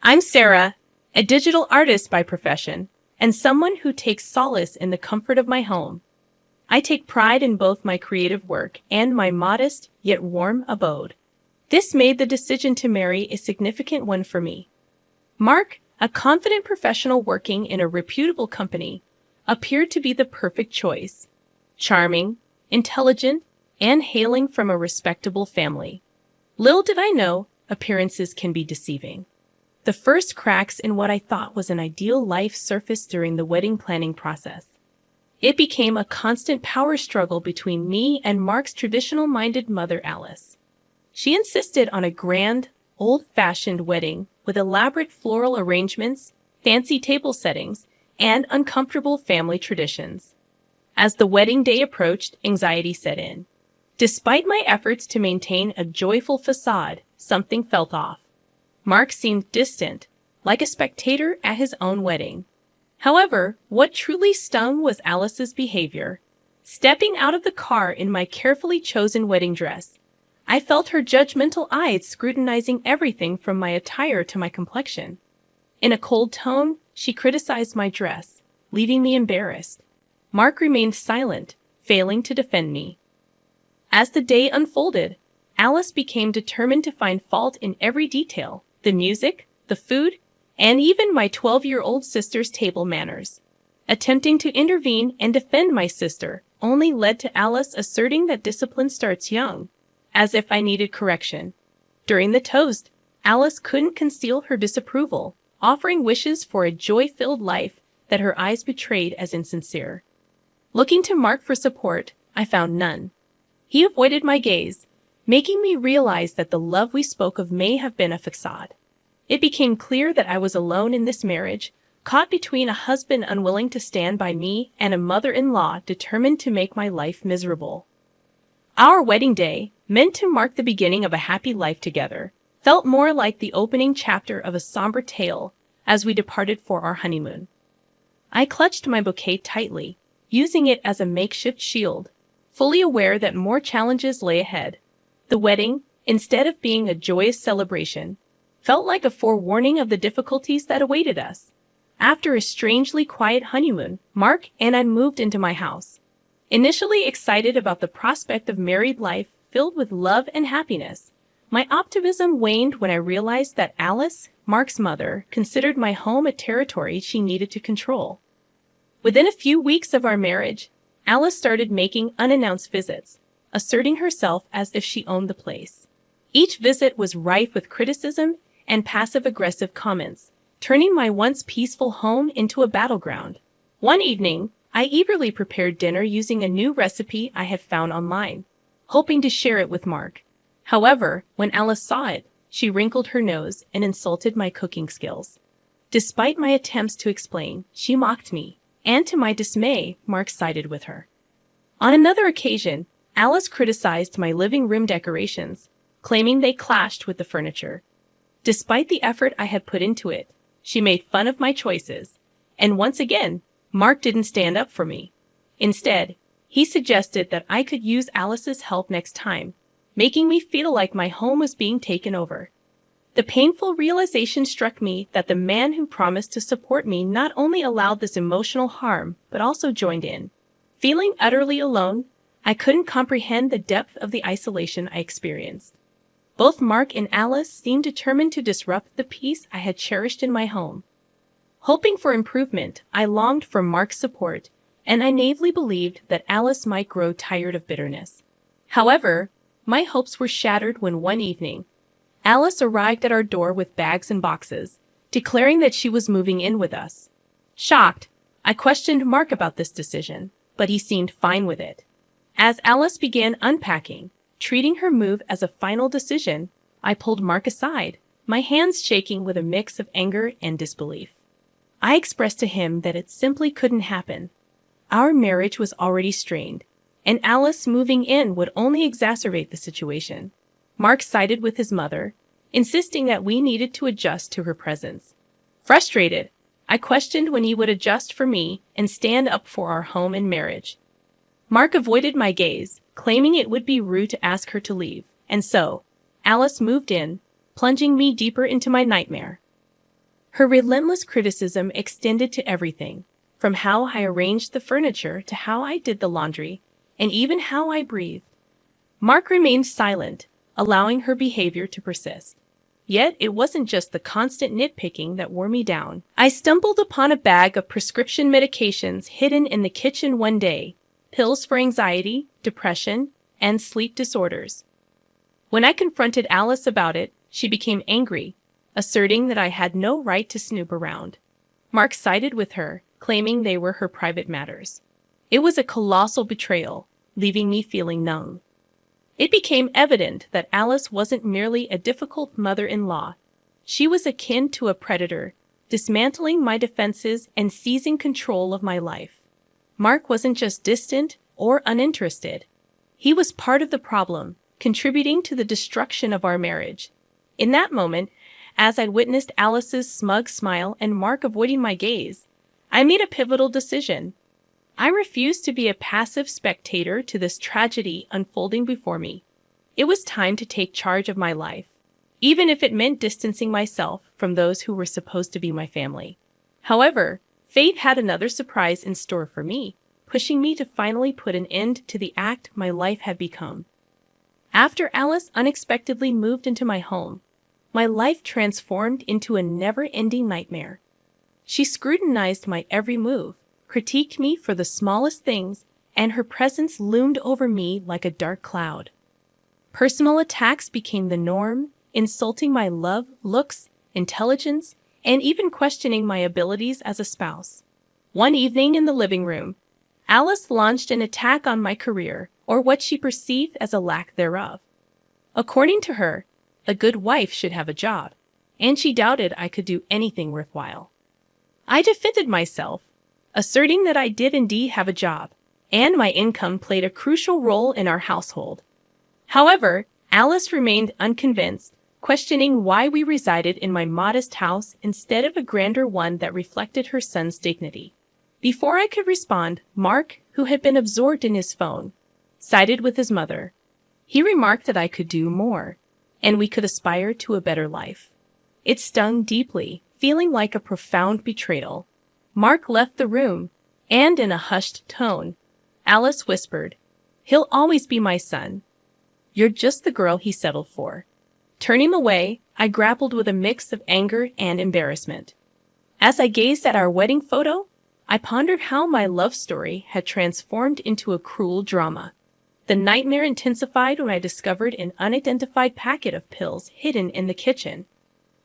I'm Sarah, a digital artist by profession, and someone who takes solace in the comfort of my home. I take pride in both my creative work and my modest yet warm abode. This made the decision to marry a significant one for me. Mark, a confident professional working in a reputable company, appeared to be the perfect choice. Charming, intelligent, and hailing from a respectable family. Little did I know, appearances can be deceiving. The first cracks in what I thought was an ideal life surfaced during the wedding planning process. It became a constant power struggle between me and Mark's traditional-minded mother, Alice. She insisted on a grand, old-fashioned wedding with elaborate floral arrangements, fancy table settings, and uncomfortable family traditions. As the wedding day approached, anxiety set in. Despite my efforts to maintain a joyful facade, something felt off. Mark seemed distant, like a spectator at his own wedding. However, what truly stung was Alice's behavior. Stepping out of the car in my carefully chosen wedding dress, I felt her judgmental eyes scrutinizing everything from my attire to my complexion. In a cold tone, she criticized my dress, leaving me embarrassed. Mark remained silent, failing to defend me. As the day unfolded, Alice became determined to find fault in every detail: the music, the food, and even my 12-year-old sister's table manners. Attempting to intervene and defend my sister only led to Alice asserting that discipline starts young, as if I needed correction. During the toast, Alice couldn't conceal her disapproval, offering wishes for a joy-filled life that her eyes betrayed as insincere. Looking to Mark for support, I found none. He avoided my gaze, making me realize that the love we spoke of may have been a facade. It became clear that I was alone in this marriage, caught between a husband unwilling to stand by me and a mother-in-law determined to make my life miserable. Our wedding day, meant to mark the beginning of a happy life together, felt more like the opening chapter of a somber tale as we departed for our honeymoon. I clutched my bouquet tightly, using it as a makeshift shield, fully aware that more challenges lay ahead. The wedding, instead of being a joyous celebration, felt like a forewarning of the difficulties that awaited us. After a strangely quiet honeymoon, Mark and I moved into my house. Initially excited about the prospect of married life filled with love and happiness, my optimism waned when I realized that Alice, Mark's mother, considered my home a territory she needed to control. Within a few weeks of our marriage, Alice started making unannounced visits, asserting herself as if she owned the place. Each visit was rife with criticism and passive-aggressive comments, turning my once peaceful home into a battleground. One evening, I eagerly prepared dinner using a new recipe I had found online, hoping to share it with Mark. However, when Alice saw it, she wrinkled her nose and insulted my cooking skills. Despite my attempts to explain, she mocked me, and to my dismay, Mark sided with her. On another occasion, Alice criticized my living room decorations, claiming they clashed with the furniture. Despite the effort I had put into it, she made fun of my choices, and once again, Mark didn't stand up for me. Instead, he suggested that I could use Alice's help next time, making me feel like my home was being taken over. The painful realization struck me that the man who promised to support me not only allowed this emotional harm, but also joined in. Feeling utterly alone, I couldn't comprehend the depth of the isolation I experienced. Both Mark and Alice seemed determined to disrupt the peace I had cherished in my home. Hoping for improvement, I longed for Mark's support, and I naively believed that Alice might grow tired of bitterness. However, my hopes were shattered when one evening, Alice arrived at our door with bags and boxes, declaring that she was moving in with us. Shocked, I questioned Mark about this decision, but he seemed fine with it. As Alice began unpacking, treating her move as a final decision, I pulled Mark aside, my hands shaking with a mix of anger and disbelief. I expressed to him that it simply couldn't happen. Our marriage was already strained, and Alice moving in would only exacerbate the situation. Mark sided with his mother, insisting that we needed to adjust to her presence. Frustrated, I questioned when he would adjust for me and stand up for our home and marriage. Mark avoided my gaze, claiming it would be rude to ask her to leave, and so, Alice moved in, plunging me deeper into my nightmare. Her relentless criticism extended to everything, from how I arranged the furniture to how I did the laundry, and even how I breathed. Mark remained silent, allowing her behavior to persist. Yet it wasn't just the constant nitpicking that wore me down. I stumbled upon a bag of prescription medications hidden in the kitchen one day, pills for anxiety, depression, and sleep disorders. When I confronted Alice about it, she became angry, asserting that I had no right to snoop around. Mark sided with her, claiming they were her private matters. It was a colossal betrayal, leaving me feeling numb. It became evident that Alice wasn't merely a difficult mother-in-law. She was akin to a predator, dismantling my defenses and seizing control of my life. Mark wasn't just distant or uninterested. He was part of the problem, contributing to the destruction of our marriage. In that moment, as I witnessed Alice's smug smile and Mark avoiding my gaze, I made a pivotal decision. I refused to be a passive spectator to this tragedy unfolding before me. It was time to take charge of my life, even if it meant distancing myself from those who were supposed to be my family. However, fate had another surprise in store for me, pushing me to finally put an end to the act my life had become. After Alice unexpectedly moved into my home, my life transformed into a never-ending nightmare. She scrutinized my every move, critiqued me for the smallest things, and her presence loomed over me like a dark cloud. Personal attacks became the norm, insulting my love, looks, intelligence, and even questioning my abilities as a spouse. One evening in the living room, Alice launched an attack on my career, or what she perceived as a lack thereof. According to her, a good wife should have a job, and she doubted I could do anything worthwhile. I defended myself, asserting that I did indeed have a job, and my income played a crucial role in our household. However, Alice remained unconvinced, questioning why we resided in my modest house instead of a grander one that reflected her son's dignity. Before I could respond, Mark, who had been absorbed in his phone, sided with his mother. He remarked that I could do more, and we could aspire to a better life. It stung deeply, feeling like a profound betrayal. Mark left the room, and in a hushed tone, Alice whispered, "He'll always be my son. You're just the girl he settled for." Turning away, I grappled with a mix of anger and embarrassment. As I gazed at our wedding photo, I pondered how my love story had transformed into a cruel drama. The nightmare intensified when I discovered an unidentified packet of pills hidden in the kitchen.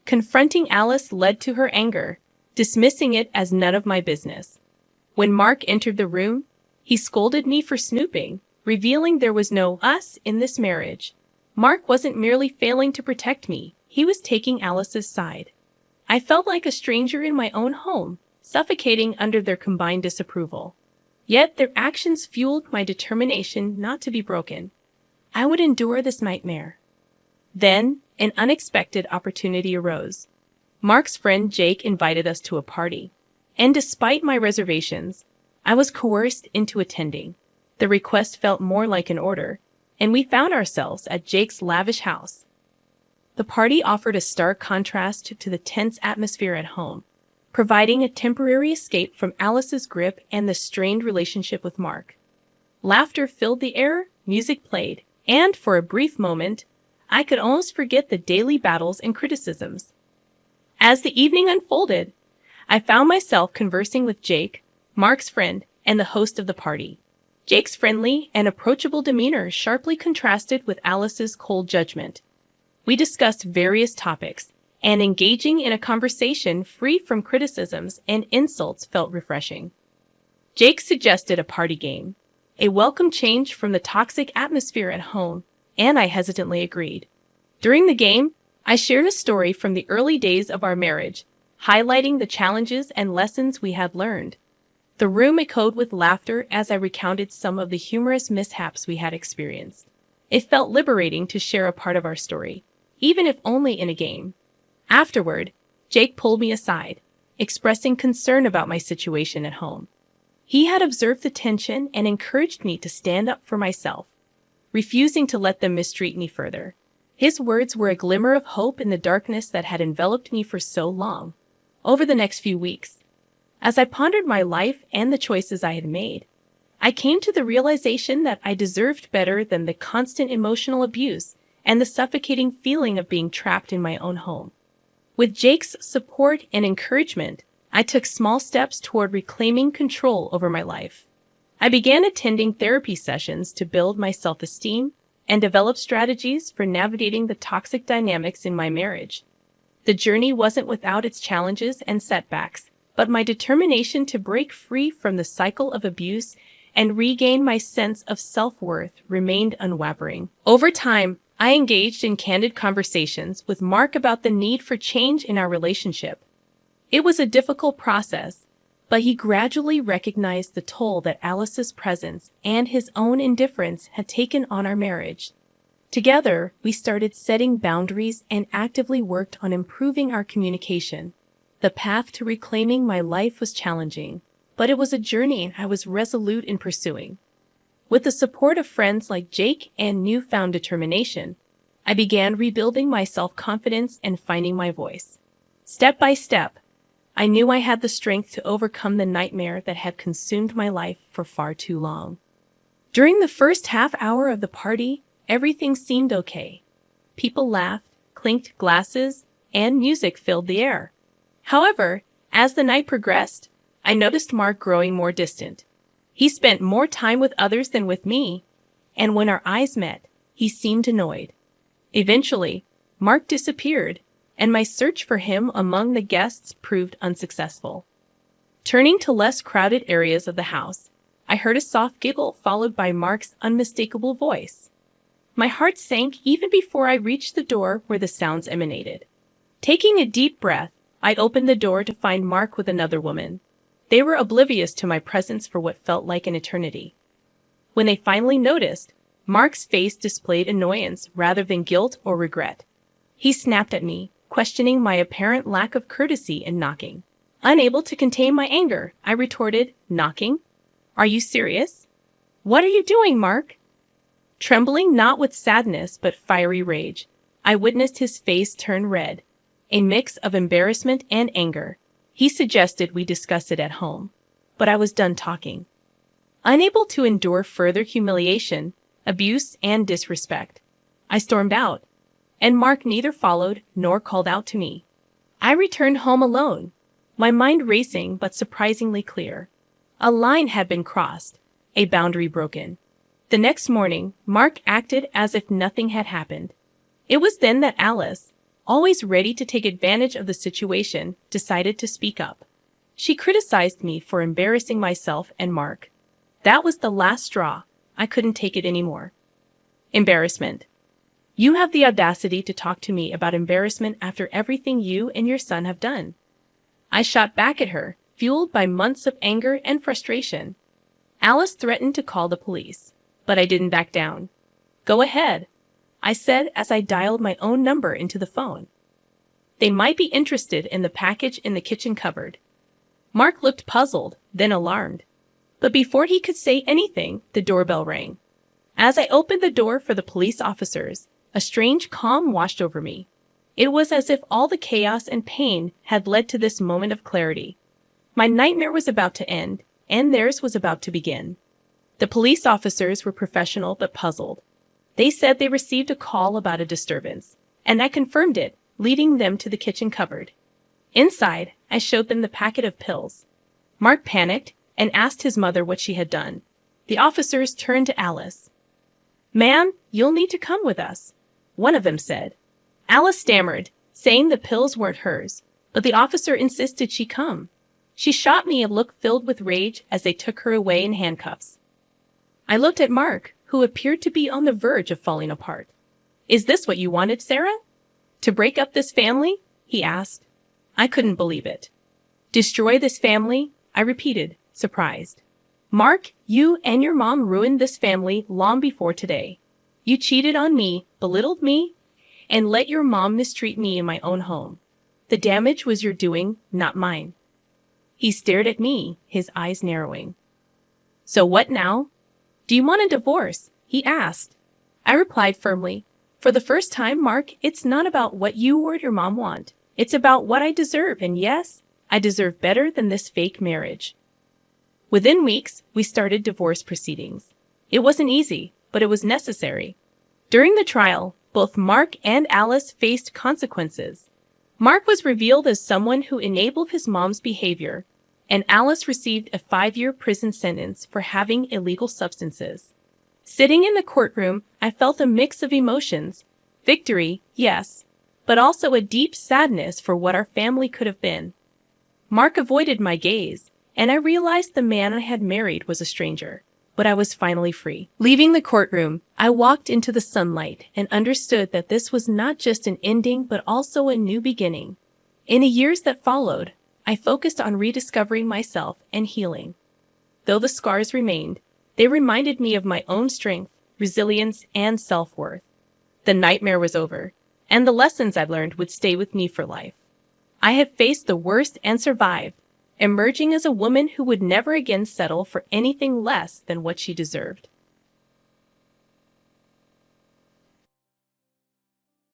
Confronting Alice led to her anger, dismissing it as none of my business. When Mark entered the room, he scolded me for snooping, revealing there was no us in this marriage. Mark wasn't merely failing to protect me, he was taking Alice's side. I felt like a stranger in my own home, suffocating under their combined disapproval. Yet their actions fueled my determination not to be broken. I would endure this nightmare. Then, an unexpected opportunity arose. Mark's friend Jake invited us to a party, and despite my reservations, I was coerced into attending. The request felt more like an order, and we found ourselves at Jake's lavish house. The party offered a stark contrast to the tense atmosphere at home, providing a temporary escape from Alice's grip and the strained relationship with Mark. Laughter filled the air, music played, and for a brief moment, I could almost forget the daily battles and criticisms. As the evening unfolded, I found myself conversing with Jake, Mark's friend, and the host of the party. Jake's friendly and approachable demeanor sharply contrasted with Alice's cold judgment. We discussed various topics, and engaging in a conversation free from criticisms and insults felt refreshing. Jake suggested a party game, a welcome change from the toxic atmosphere at home, and I hesitantly agreed. During the game, I shared a story from the early days of our marriage, highlighting the challenges and lessons we had learned. The room echoed with laughter as I recounted some of the humorous mishaps we had experienced. It felt liberating to share a part of our story, even if only in a game. Afterward, Jake pulled me aside, expressing concern about my situation at home. He had observed the tension and encouraged me to stand up for myself, refusing to let them mistreat me further. His words were a glimmer of hope in the darkness that had enveloped me for so long. over the next few weeks. As I pondered my life and the choices I had made, I came to the realization that I deserved better than the constant emotional abuse and the suffocating feeling of being trapped in my own home. With Jake's support and encouragement, I took small steps toward reclaiming control over my life. I began attending therapy sessions to build my self-esteem and develop strategies for navigating the toxic dynamics in my marriage. The journey wasn't without its challenges and setbacks, but my determination to break free from the cycle of abuse and regain my sense of self-worth remained unwavering. Over time, I engaged in candid conversations with Mark about the need for change in our relationship. It was a difficult process, but he gradually recognized the toll that Alice's presence and his own indifference had taken on our marriage. Together, we started setting boundaries and actively worked on improving our communication. The path to reclaiming my life was challenging, but it was a journey I was resolute in pursuing. With the support of friends like Jake and newfound determination, I began rebuilding my self-confidence and finding my voice. Step by step, I knew I had the strength to overcome the nightmare that had consumed my life for far too long. During the first half hour of the party, everything seemed okay. People laughed, clinked glasses, and music filled the air. However, as the night progressed, I noticed Mark growing more distant. He spent more time with others than with me, and when our eyes met, he seemed annoyed. Eventually, Mark disappeared, and my search for him among the guests proved unsuccessful. Turning to less crowded areas of the house, I heard a soft giggle followed by Mark's unmistakable voice. My heart sank even before I reached the door where the sounds emanated. Taking a deep breath, I opened the door to find Mark with another woman. They were oblivious to my presence for what felt like an eternity. When they finally noticed, Mark's face displayed annoyance rather than guilt or regret. He snapped at me, questioning my apparent lack of courtesy in knocking. Unable to contain my anger, I retorted, "Knocking? Are you serious? What are you doing, Mark?" Trembling not with sadness but fiery rage, I witnessed his face turn red, a mix of embarrassment and anger. He suggested we discuss it at home, but I was done talking. Unable to endure further humiliation, abuse, and disrespect, I stormed out, and Mark neither followed nor called out to me. I returned home alone, my mind racing but surprisingly clear. A line had been crossed, a boundary broken. The next morning, Mark acted as if nothing had happened. It was then that Alice, always ready to take advantage of the situation, decided to speak up. She criticized me for embarrassing myself and Mark. That was the last straw. I couldn't take it anymore. Embarrassment. You have the audacity to talk to me about embarrassment after everything you and your son have done. I shot back at her, fueled by months of anger and frustration. Alice threatened to call the police, but I didn't back down. "Go ahead," I said as I dialed my own number into the phone. "They might be interested in the package in the kitchen cupboard." Mark looked puzzled, then alarmed. But before he could say anything, the doorbell rang. As I opened the door for the police officers, a strange calm washed over me. It was as if all the chaos and pain had led to this moment of clarity. My nightmare was about to end, and theirs was about to begin. The police officers were professional but puzzled. They said they received a call about a disturbance, and I confirmed it, leading them to the kitchen cupboard. Inside, I showed them the packet of pills. Mark panicked and asked his mother what she had done. The officers turned to Alice. "Ma'am, you'll need to come with us," one of them said. Alice stammered, saying the pills weren't hers, but the officer insisted she come. She shot me a look filled with rage as they took her away in handcuffs. I looked at Mark, who appeared to be on the verge of falling apart. "Is this what you wanted, Sarah? To break up this family?" he asked. I couldn't believe it. "Destroy this family?" I repeated, surprised. "Mark, you and your mom ruined this family long before today. You cheated on me, belittled me, and let your mom mistreat me in my own home. The damage was your doing, not mine." He stared at me, his eyes narrowing. "So what now? Do you want a divorce?" he asked. I replied firmly, "For the first time, Mark, it's not about what you or your mom want. It's about what I deserve, and yes, I deserve better than this fake marriage. Within weeks, we started divorce proceedings. It wasn't easy, but it was necessary. During the trial, both Mark and Alice faced consequences. Mark was revealed as someone who enabled his mom's behavior, and Alice received a 5-year prison sentence for having illegal substances. Sitting in the courtroom, I felt a mix of emotions. Victory, yes, but also a deep sadness for what our family could have been. Mark avoided my gaze, and I realized the man I had married was a stranger. But I was finally free. Leaving the courtroom, I walked into the sunlight and understood that this was not just an ending but also a new beginning. In the years that followed, I focused on rediscovering myself and healing. Though the scars remained, they reminded me of my own strength, resilience, and self-worth. The nightmare was over, and the lessons I'd learned would stay with me for life. I have faced the worst and survived, emerging as a woman who would never again settle for anything less than what she deserved.